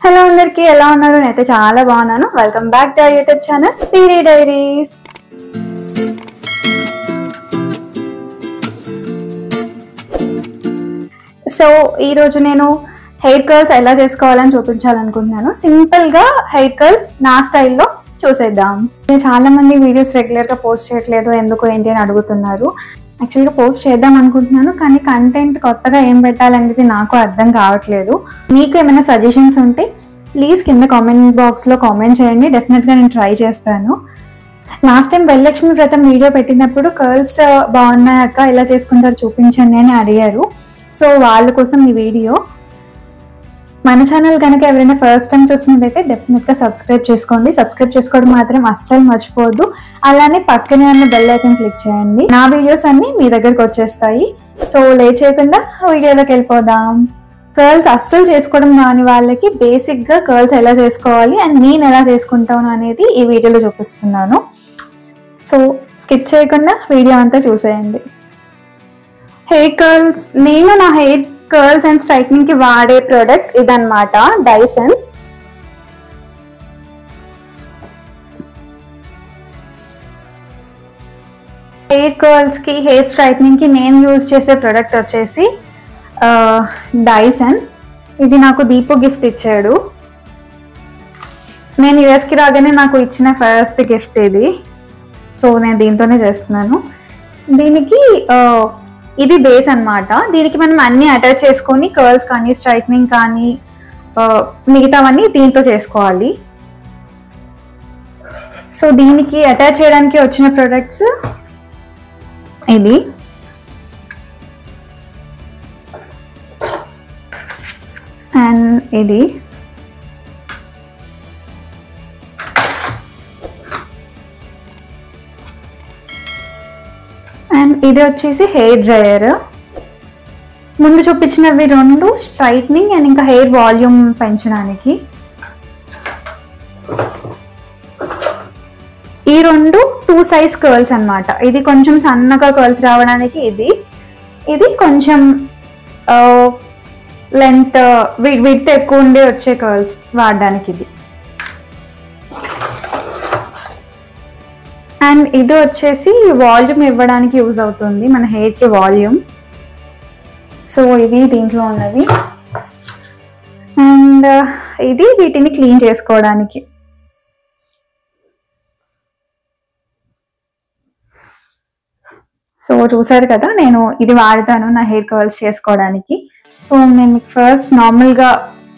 Hello అందరికీ ఎలా ఉన్నారు? నేనైతే చాలా బాగున్నాను. Welcome back to YouTube channel Teeri diaries. So ఈరోజు నేను హెయిర్ కర్ల్స్ ఎలా చేసుకోవాలని చూపించాలనుకుంటున్నాను. సింపుల్గా హెయిర్ కర్ల్స్ నా స్టైల్లో చూసేద్దాం. నేను చాలా మంది వీడియోస్ రెగ్యులర్గా పోస్ట్ చేయట్లేదు, ఎందుకు ఏంటి అని అడుగుతున్నారు. యాక్చువల్గా పోస్ట్ చేద్దాం అనుకుంటున్నాను, కానీ కంటెంట్ కొత్తగా ఏం పెట్టాలనేది నాకు అర్థం కావట్లేదు. మీకు ఏమైనా సజెషన్స్ ఉంటే ప్లీజ్ కింద కామెంట్ బాక్స్లో కామెంట్ చేయండి. డెఫినెట్గా నేను ట్రై చేస్తాను. లాస్ట్ టైం వరలక్ష్మి వ్రతం వీడియో పెట్టినప్పుడు కర్ల్స్ బాగున్నాయక్క ఎలా చేసుకుంటారు చూపించండి అని అడిగారు. సో వాళ్ళ కోసం ఈ వీడియో. మన ఛానల్ కనుక ఎవరైనా ఫస్ట్ టైం చూసినట్లయితే డెఫినెట్గా సబ్స్క్రైబ్ చేసుకోండి. సబ్స్క్రైబ్ చేసుకోవడం మాత్రం అస్సలు మర్చిపోవద్దు. అలానే పక్కనే ఉన్న బెల్ ఐకాన్ క్లిక్ చేయండి. నా వీడియోస్ అన్నీ మీ దగ్గరకు వచ్చేస్తాయి. సో లేట్ చేయకుండా వీడియోలోకి వెళ్ళిపోదాం. కర్ల్స్ అస్సలు చేసుకోవడం రాని వాళ్ళకి బేసిక్గా కర్ల్స్ ఎలా చేసుకోవాలి అండ్ నేను ఎలా చేసుకుంటాను అనేది ఈ వీడియోలో చూపిస్తున్నాను. సో స్కిప్ చేయకుండా వీడియో అంతా చూసేయండి. హెయిర్ కర్ల్స్, నేను నా హెయిర్ కర్ల్స్ అండ్ స్ట్రైట్నింగ్ కి వాడే ప్రోడక్ట్ ఇదన్నమాట, డైసన్. హెయిర్ కర్ల్స్ కి హెయిర్ స్ట్రైట్నింగ్ కి నేను యూజ్ చేసే ప్రోడక్ట్ వచ్చేసి డైసన్. ఇది నాకు దీపు గిఫ్ట్ ఇచ్చాడు. నేను యూఎస్కి రాగానే నాకు ఇచ్చిన ఫస్ట్ గిఫ్ట్ ఇది. సో నేను దీంతోనే చేస్తున్నాను. దీనికి ఇది బేస్ అన్నమాట. దీనికి మనం అన్ని అటాచ్ చేసుకొని కర్ల్స్ కానీ స్ట్రైట్నింగ్ కానీ మిగతావన్నీ దీంతో చేసుకోవాలి. సో దీనికి అటాచ్ చేయడానికి వచ్చిన ప్రొడక్ట్స్ ఇది. అండ్ ఇది అండ్ ఇది వచ్చేసి హెయిర్ డ్రయర్. ముందు చూపించినవి రెండు స్ట్రైట్నింగ్ అండ్ ఇంకా హెయిర్ వాల్యూమ్ పెంచడానికి. ఈ రెండు 2 సైజ్ కర్ల్స్ అన్నమాట. ఇది కొంచెం సన్నగా కర్ల్స్ రావడానికి, ఇది కొంచెం లెంత్ విడ్త్ ఎక్కువ ఉండే వచ్చే కర్ల్స్ వాడడానికి ఇది. అండ్ ఇది వచ్చేసి వాల్యూమ్ ఇవ్వడానికి యూజ్ అవుతుంది, మన హెయిర్కి వాల్యూమ్. సో ఇవి దీంట్లో ఉన్నది. అండ్ ఇది వీటిని క్లీన్ చేసుకోవడానికి. సో చూసారు కదా, నేను ఇది వాడతాను నా హెయిర్ కర్ల్స్ చేసుకోవడానికి. సో నేను మీకు ఫస్ట్ నార్మల్గా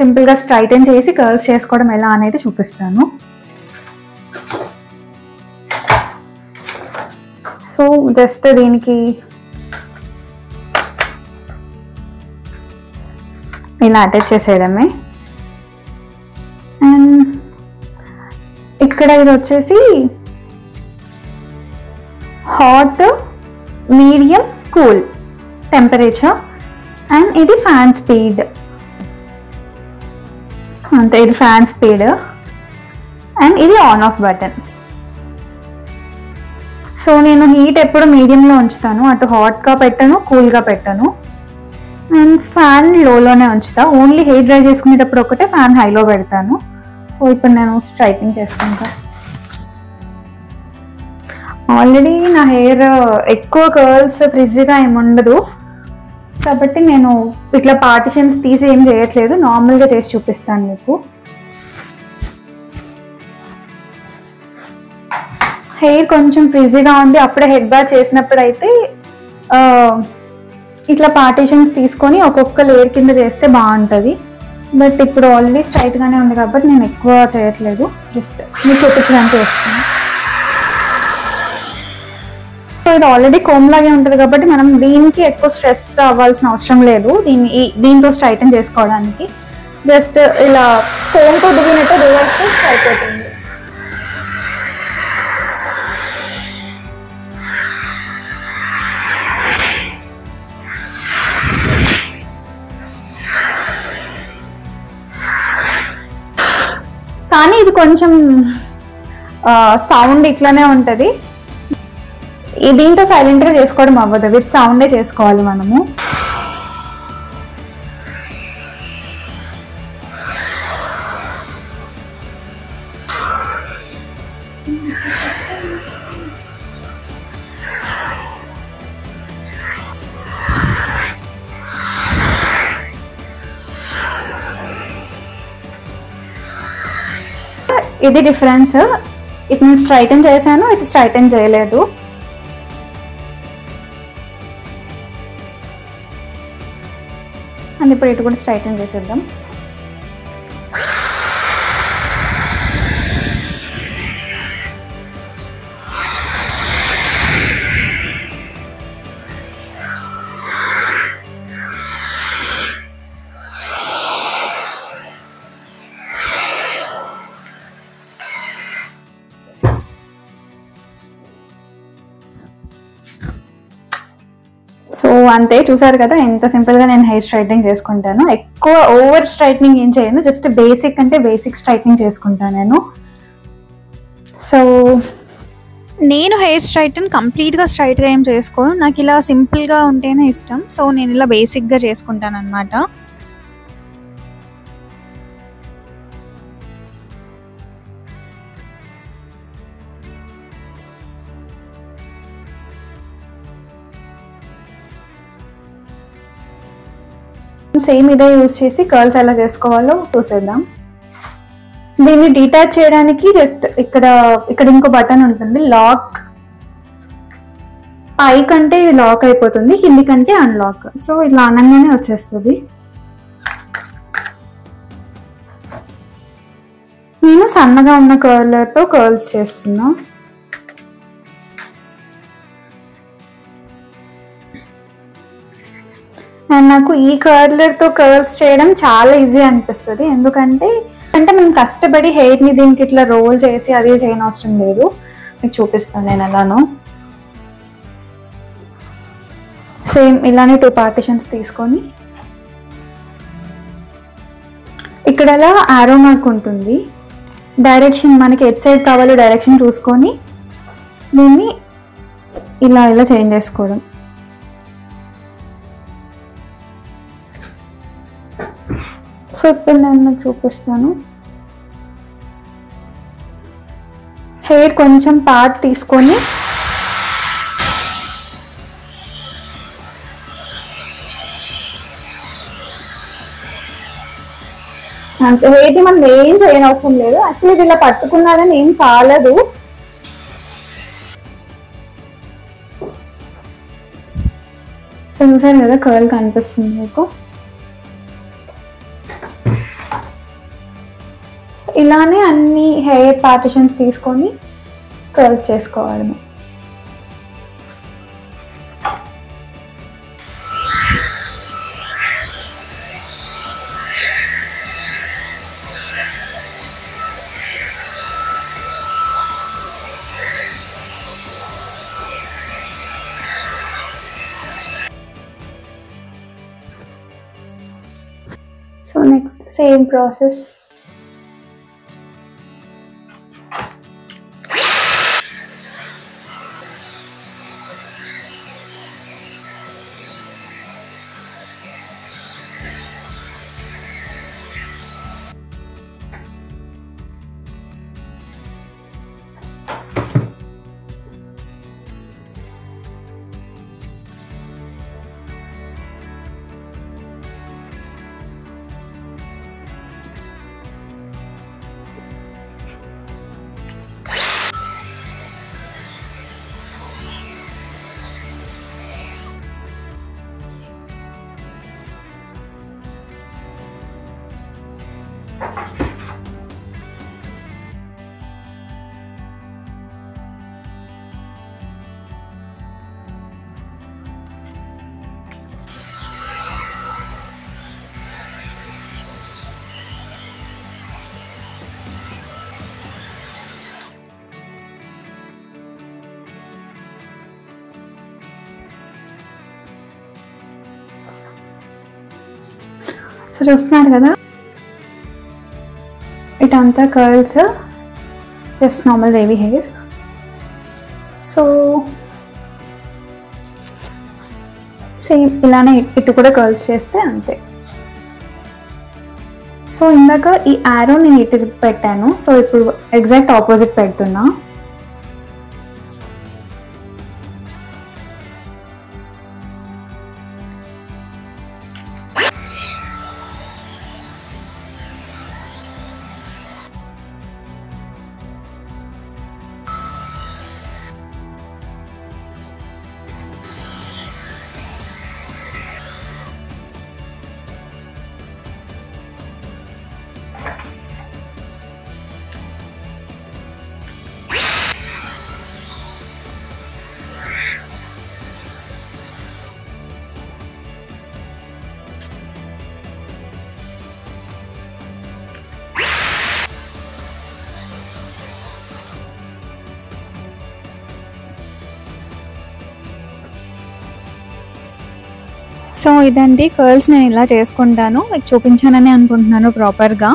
సింపుల్గా స్ట్రైటన్ చేసి కర్ల్స్ చేసుకోవడం ఎలా అనేది చూపిస్తాను. సో జస్ట్ దీనికి ఇలా అటాచ్ చేసేయడమే. అండ్ ఇక్కడ ఇది వచ్చేసి hot, medium, cool temperature. And ఇది ఫ్యాన్ స్పీడ్, అంతే. ఇది ఫ్యాన్ స్పీడ్. అండ్ ఇది ఆన్ ఆఫ్ బటన్. సో నేను హీట్ ఎప్పుడు మీడియంలో ఉంచుతాను, అటు హాట్గా పెట్టను కూల్గా పెట్టను. అండ్ ఫ్యాన్ లోలోనే ఉంచుతా. ఓన్లీ హెయిర్ డ్రై చేసుకునేటప్పుడు ఒకటే ఫ్యాన్ హైలో పెడతాను. సో ఇప్పుడు నేను స్ట్రైట్నింగ్ చేసుకుంటాను. ఆల్రెడీ నా హెయిర్ ఎక్కువ కర్ల్స్ ఫ్రిజ్గా ఏముండదు కాబట్టి నేను ఇట్లా పార్టిషన్స్ తీసి ఏం చేయట్లేదు, నార్మల్గా చేసి చూపిస్తాను మీకు. హెయిర్ కొంచెం ఫ్రిజీగా ఉంది, అప్పుడే హెడ్ బాత్ చేసినప్పుడు అయితే ఇట్లా పార్టిషన్స్ తీసుకొని ఒక్కొక్క లేయర్ కింద చేస్తే బాగుంటుంది. బట్ ఇప్పుడు ఆల్రెడీ స్ట్రైట్గానే ఉంది కాబట్టి నేను ఎక్కువ చేయట్లేదు, జస్ట్ మీరు చూపించడానికి చేస్తాను. సో ఇది ఆల్రెడీ కోమ్ లాగే ఉంటుంది కాబట్టి మనం దీనికి ఎక్కువ స్ట్రెస్ అవ్వాల్సిన అవసరం లేదు. దీంతో స్ట్రైటన్ చేసుకోవడానికి జస్ట్ ఇలా కోమ్తో దిగినట్టు రివర్స్ అయిపోతుంది. కానీ ఇది కొంచెం సౌండ్ ఇట్లానే ఉంటుంది. దీంతో సైలెంట్గా చేసుకోవడం అవ్వదు, విత్ సౌండే చేసుకోవాలి మనము. ఇది డిఫరెన్స్. ఇది నేను స్ట్రైటన్ చేశాను, ఇది స్ట్రైటన్ చేయలేదు. అండ్ ఇప్పుడు ఇటు కూడా స్ట్రైటన్ చేసేద్దాం. సో అంతే, చూసారు కదా ఎంత సింపుల్గా నేను హెయిర్ స్ట్రైట్నింగ్ చేసుకుంటాను. ఎక్కువ ఓవర్ స్ట్రైట్నింగ్ ఏం చేయను, జస్ట్ బేసిక్ అంటే బేసిక్ స్ట్రైట్నింగ్ చేసుకుంటాను నేను. సో నేను హెయిర్ స్ట్రైట్ని కంప్లీట్గా స్ట్రైట్గా ఏం చేసుకోను, నాకు ఇలా సింపుల్గా ఉంటేనే ఇష్టం. సో నేను ఇలా బేసిక్గా చేసుకుంటాను అనమాట. సేమ్ ఇదే యూజ్ చేసి కర్ల్స్ ఎలా చేసుకోవాలో చూసేద్దాం. దీన్ని డీటాచ్ చేయడానికి జస్ట్ ఇక్కడ ఇంకో బటన్ ఉంటుంది, లాక్. పై కంటే ఇది లాక్ అయిపోతుంది, కింది కంటే అన్లాక్. సో ఇలా అనగానే వచ్చేస్తుంది. నేను సన్నగా ఉన్న కర్లర్తో కర్ల్స్ చేస్తున్నా. అండ్ నాకు ఈ కర్లర్తో కర్ల్స్ చేయడం చాలా ఈజీ అనిపిస్తుంది. ఎందుకంటే మనం కష్టపడి హెయిర్ని దీనికి ఇట్లా రోల్ చేసి అదే చేయని అవసరం లేదు. మీకు చూపిస్తాను నేను ఎలానో. సేమ్ ఇలానే 2 పార్టిషన్స్ తీసుకొని ఇక్కడ అలా ఆరో మార్క్ ఉంటుంది. డైరెక్షన్ మనకి ఎట్ సైడ్ కావాలో డైరెక్షన్ చూసుకొని దీన్ని ఇలా చేంజ్ చేసుకోవడం. సో ఇప్పుడు నేను మీకు చూపిస్తాను. హెయిర్ కొంచెం పార్ట్ తీసుకొని హెయిర్ని మనం ఏం చేయనవసరం లేదు. యాక్చువల్లీ ఇది ఇలా పట్టుకున్నారని ఏం కాలేదు. సో చూసారు కదా కర్ల్ కనిపిస్తుంది మీకు. ఇలానే అన్ని హెయిర్ పార్టిషన్స్ తీసుకొని కర్ల్స్ చేసుకోవాలి. So next same process. So చూస్తున్నారు కదా ఇటంతా curls, just normal wavy hair. So same ఇలానే ఇటు కూడా కర్ల్స్ చేస్తే అంతే. సో ఇందాక ఈ ఆరో నేను ఇటు పెట్టాను, సో ఇప్పుడు ఎగ్జాక్ట్ ఆపోజిట్ పెడుతున్నా. సో ఇదండి కర్ల్స్ నేను ఇలా చేసుకుంటాను, మీకు చూపించానని అనుకుంటున్నాను ప్రాపర్గా.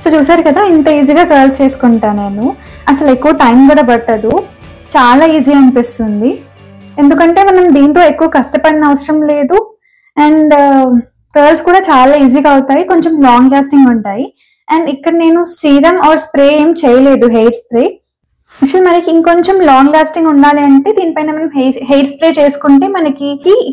సో చూసారు కదా, ఇంత ఈజీగా కర్ల్స్ చేసుకుంటా నేను. అసలు ఎక్కువ టైం కూడా పట్టదు, చాలా ఈజీ అనిపిస్తుంది. ఎందుకంటే మనం దీంతో ఎక్కువ కష్టపడిన అవసరం లేదు. అండ్ కర్ల్స్ కూడా చాలా ఈజీగా అవుతాయి, కొంచెం లాంగ్ లాస్టింగ్ ఉంటాయి. అండ్ ఇక్కడ నేను సీరం ఆర్ స్ప్రే ఏం చేయలేదు, హెయిర్ స్ప్రే. యాక్చువల్ మనకి ఇంకొంచెం లాంగ్ లాస్టింగ్ ఉండాలి అంటే దీనిపైన మనం హెయిర్ స్ప్రే చేసుకుంటే మనకి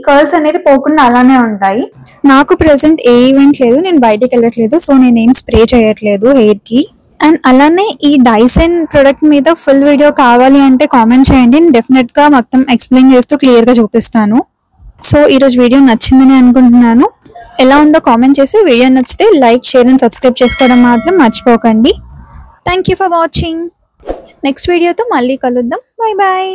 కర్ల్స్ అనేది పోకుండా అలానే ఉంటాయి. నాకు ప్రెసెంట్ ఏ ఈవెంట్ లేదు, నేను బయటికి వెళ్ళట్లేదు, సో నేనేం స్ప్రే చేయట్లేదు హెయిర్ కి. అండ్ అలానే ఈ డైసన్ ప్రొడక్ట్ మీద ఫుల్ వీడియో కావాలి అంటే కామెంట్ చేయండి, నేను డెఫినెట్ గా మొత్తం ఎక్స్ప్లెయిన్ చేస్తూ క్లియర్ గా చూపిస్తాను. సో ఈరోజు వీడియో నచ్చిందని అనుకుంటున్నాను. ఎలా ఉందో కామెంట్ చేసి, వీడియో నచ్చితే లైక్, షేర్ అండ్ సబ్స్క్రైబ్ చేసుకోవడం మాత్రం మర్చిపోకండి. Thank you for watching. Next వీడియోతో మళ్ళీ కలుద్దాం. Bye bye.